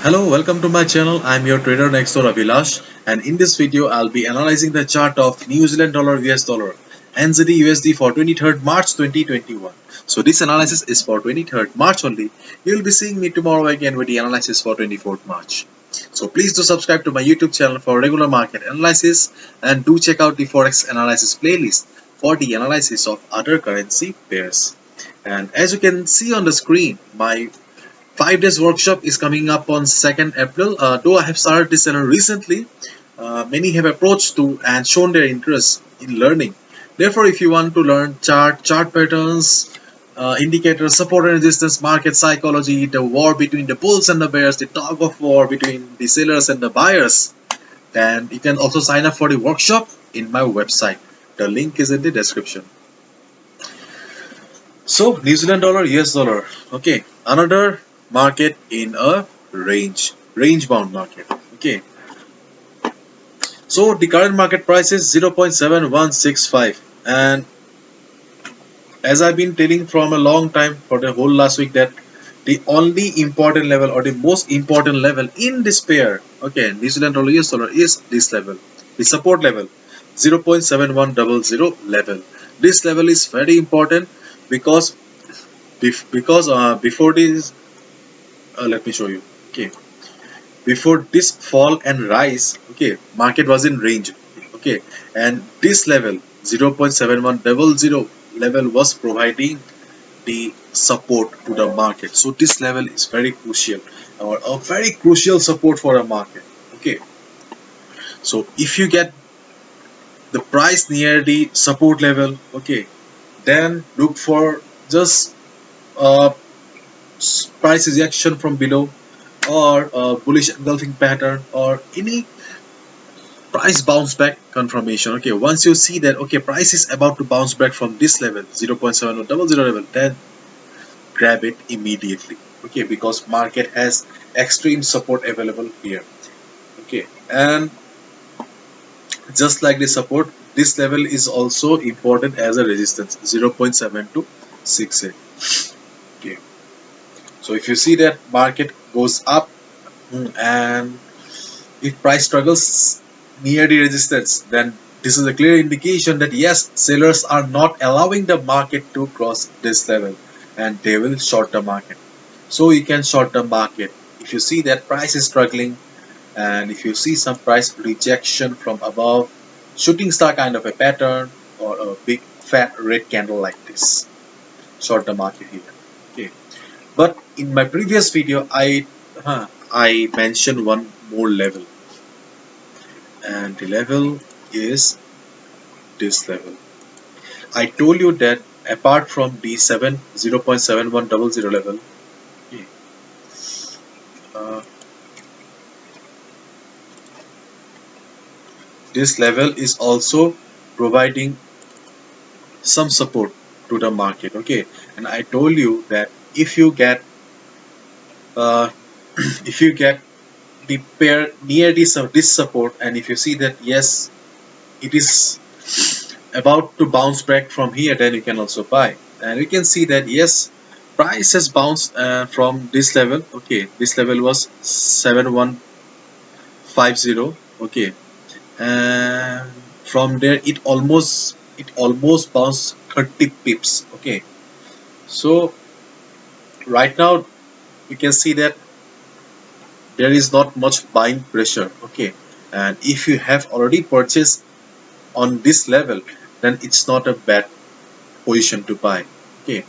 Hello, welcome to my channel. I'm your trader next door Abhilash, and in this video I'll be analyzing the chart of New Zealand dollar US dollar NZDUSD for 23rd March 2021. So this analysis is for 23rd March only. You'll be seeing me tomorrow again with the analysis for 24th March. So please do subscribe to my YouTube channel for regular market analysis and do check out the Forex analysis playlist for the analysis of other currency pairs. And as you can see on the screen, my 5 days workshop is coming up on 2nd April. Though I have started this channel recently, many have approached to and shown their interest in learning. Therefore, if you want to learn chart patterns, indicators, support and resistance, market psychology, the war between the bulls and the bears, the tug of war between the sellers and the buyers, then you can also sign up for the workshop in my website. The link is in the description. So, New Zealand dollar, US dollar. Okay, another market in a range bound market. Okay, so the current market price is 0.7165, and as I've been telling from a long time for the whole last week that the only important level or the most important level in this pair, okay, New Zealand dollar US dollar, is this level, the support level, 0.7100 level. This level is very important because before this, let me show you. Okay, before this fall and rise, okay, market was in range. Okay, and this level 0.7100 level was providing the support to the market. So this level is very crucial, or a very crucial support for a market. Okay, so if you get the price near the support level, okay, then look for just uh, price rejection from below, or a bullish engulfing pattern, or any price bounce back confirmation. Okay, once you see that, okay, price is about to bounce back from this level, 0.7100 level, then grab it immediately. Okay, because market has extreme support available here. Okay, and just like the support, this level is also important as a resistance, 0.7268. Okay, so if you see that market goes up, and if price struggles near the resistance, then this is a clear indication that yes, sellers are not allowing the market to cross this level, and they will short the market. So you can short the market if you see that price is struggling, and if you see some price rejection from above, shooting star kind of a pattern, or a big fat red candle like this. Short the market here. Okay, but in my previous video I mentioned one more level, and the level is this level. I told you that apart from the 0.7100 level, okay, uh, this level is also providing some support to the market. Okay, and I told you that if you get uh, if you get the pair near this support, and if you see that yes, it is about to bounce back from here, then you can also buy. And you can see that yes, price has bounced from this level. Okay, this level was 7150. Okay, and from there it almost bounced 30 pips. Okay, so right now you can see that there is not much buying pressure. Okay, and if you have already purchased on this level, then it's not a bad position to buy. Okay,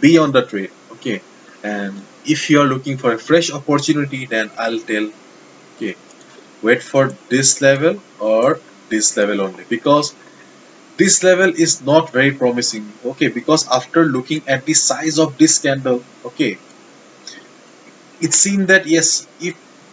be on the trade. Okay, and if you are looking for a fresh opportunity, then I'll tell, okay, wait for this level or this level only, because this level is not very promising. Okay, because after looking at the size of this candle, okay, it seemed that yes,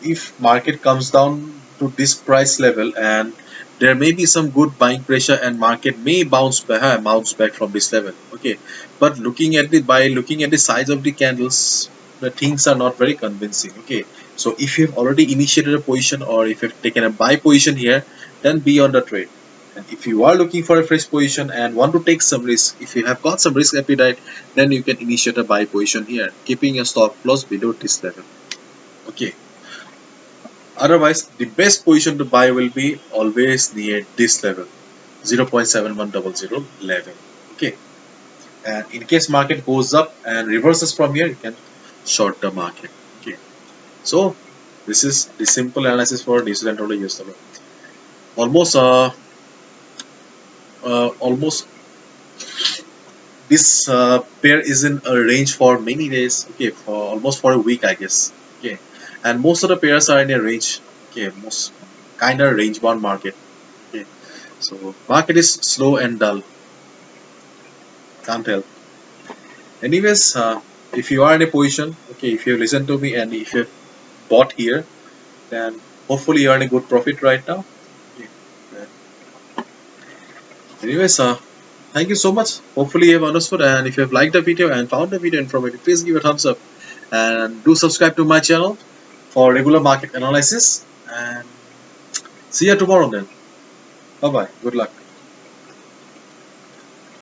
if market comes down to this price level, and there may be some good buying pressure, and market may bounce back from this level. Okay, but looking at the size of the candles, the things are not very convincing. Okay, so if you've already initiated a position, or if you've taken a buy position here, then be on the trade. And if you are looking for a fresh position and want to take some risk, if you have got some risk appetite, then you can initiate a buy position here, keeping your stop loss below this level. Okay, Otherwise, the best position to buy will be always near this level, 0.7100 level. Okay, and in case market goes up and reverses from here, you can short the market. Okay, so this is the simple analysis for New Zealand dollar, US dollar. Almost almost this pair is in a range for many days. Okay, for almost for a week, I guess. Okay, and most of the pairs are in a range. Okay, most kind of range bound market. Okay, so market is slow and dull. Can't tell. Anyways, if you are in a position, okay, if you listen to me and if you bought here, then hopefully you are in a good profit right now. Okay. Anyways, thank you so much. Hopefully you have understood, and if you have liked the video and found the video informative, please give a thumbs up and do subscribe to my channel for regular market analysis. And see you tomorrow then. Bye bye. Good luck.